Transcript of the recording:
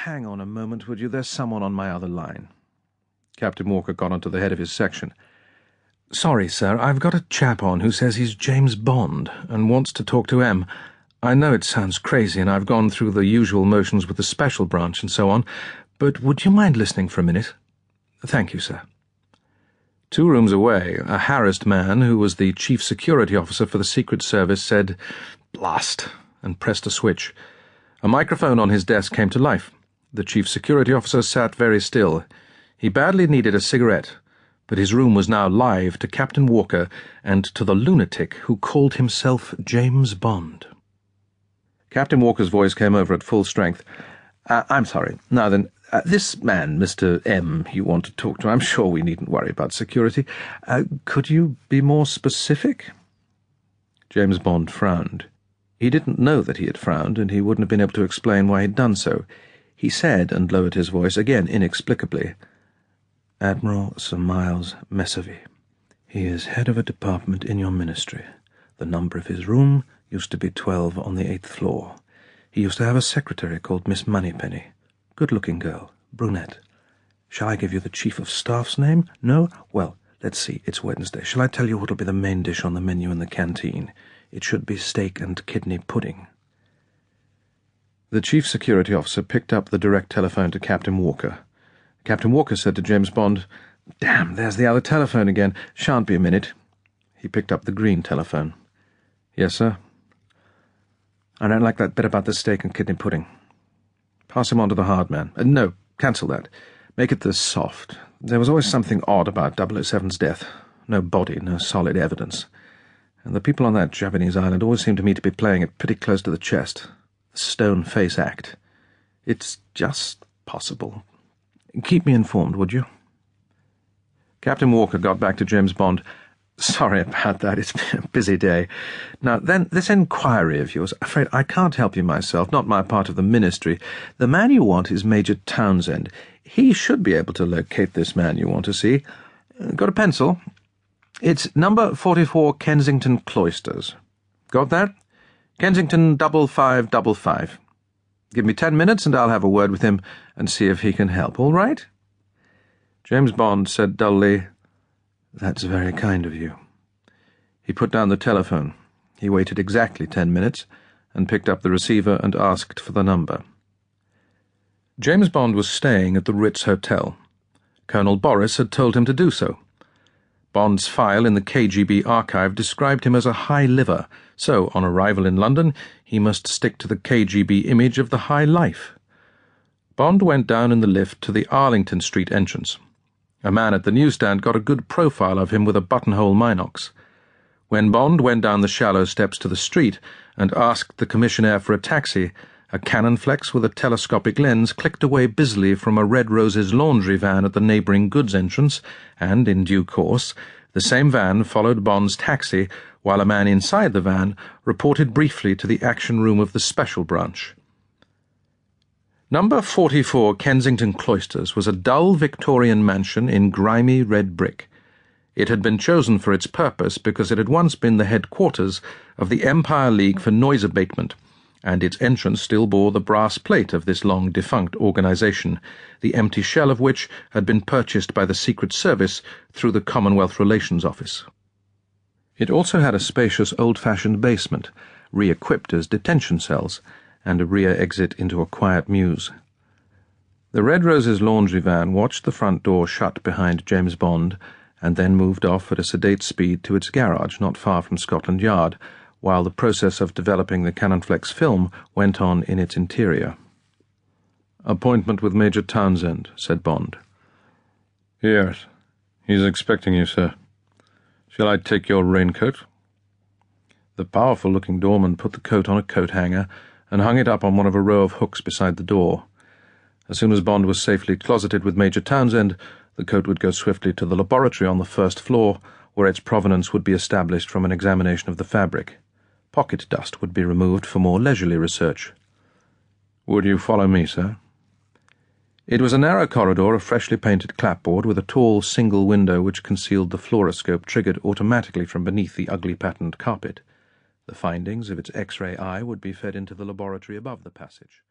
hang on a moment, would you? There's someone on my other line. Captain Walker got onto the head of his section. Sorry, sir, I've got a chap on who says he's James Bond and wants to talk to M. I know it sounds crazy, and I've gone through the usual motions with the special branch and so on, but would you mind listening for a minute? Thank you, sir. 2 rooms away, a harassed man, who was the chief security officer for the Secret Service, said, "Blast," and pressed a switch. A microphone on his desk came to life. The chief security officer sat very still. He badly needed a cigarette, but his room was now live to Captain Walker and to the lunatic who called himself James Bond. Captain Walker's voice came over at full strength. I'm sorry. Now then, this man, Mr. M, you want to talk to, I'm sure we needn't worry about security. Could you be more specific?" James Bond frowned. He didn't know that he had frowned, and he wouldn't have been able to explain why he'd done so. He said, and lowered his voice, again inexplicably, "Admiral Sir Miles Messervy. He is head of a department in your ministry. The number of his room used to be 12 on the 8th floor. He used to have a secretary called Miss Moneypenny. Good-looking girl, brunette. Shall I give you the Chief of Staff's name? No? Well, let's see, it's Wednesday. Shall I tell you what'll be the main dish on the menu in the canteen? It should be steak and kidney pudding." The chief security officer picked up the direct telephone to Captain Walker. Captain Walker said to James Bond, "Damn, there's the other telephone again. Shan't be a minute." He picked up the green telephone. "Yes, sir?" "I don't like that bit about the steak and kidney pudding. Pass him on to the hard man. No, cancel that. Make it the soft. There was always something odd about 007's death. No body, no solid evidence. And the people on that Japanese island always seem to me to be playing it pretty close to the chest. The stone face act. It's just possible. Keep me informed, would you?" Captain Walker got back to James Bond. "Sorry about that. It's been a busy day. Now, then, this inquiry of yours, afraid I can't help you myself, not my part of the ministry. The man you want is Major Townsend. He should be able to locate this man you want to see. Got a pencil? It's number 44 Kensington Cloisters. Got that? Kensington 5555. Give me 10 minutes and I'll have a word with him and see if he can help, all right?" James Bond said dully, "That's very kind of you." He put down the telephone. He waited exactly 10 minutes and picked up the receiver and asked for the number. James Bond was staying at the Ritz Hotel. Colonel Boris had told him to do so. Bond's file in the KGB archive described him as a high liver, so on arrival in London he must stick to the KGB image of the high life. Bond went down in the lift to the Arlington Street entrance. A man at the newsstand got a good profile of him with a buttonhole Minox. When Bond went down the shallow steps to the street and asked the commissionaire for a taxi, a Canonflex with a telescopic lens clicked away busily from a Red Roses laundry van at the neighbouring goods entrance, and, in due course, the same van followed Bond's taxi while a man inside the van reported briefly to the action room of the special branch. Number 44 Kensington Cloisters was a dull Victorian mansion in grimy red brick. It had been chosen for its purpose because it had once been the headquarters of the Empire League for Noise Abatement, and its entrance still bore the brass plate of this long-defunct organisation, the empty shell of which had been purchased by the Secret Service through the Commonwealth Relations Office. It also had a spacious old-fashioned basement, re-equipped as detention cells, and a rear exit into a quiet mews. The Red Roses laundry van watched the front door shut behind James Bond, and then moved off at a sedate speed to its garage not far from Scotland Yard, while the process of developing the Canonflex film went on in its interior. "Appointment with Major Townsend," said Bond. "Yes, he's expecting you, sir. Shall I take your raincoat?" The powerful-looking doorman put the coat on a coat hanger and hung it up on one of a row of hooks beside the door. As soon as Bond was safely closeted with Major Townsend, the coat would go swiftly to the laboratory on the first floor, where its provenance would be established from an examination of the fabric. Pocket dust would be removed for more leisurely research. "Would you follow me, sir?" It was a narrow corridor of freshly painted clapboard with a tall single window which concealed the fluoroscope triggered automatically from beneath the ugly patterned carpet. The findings of its X-ray eye would be fed into the laboratory above the passage.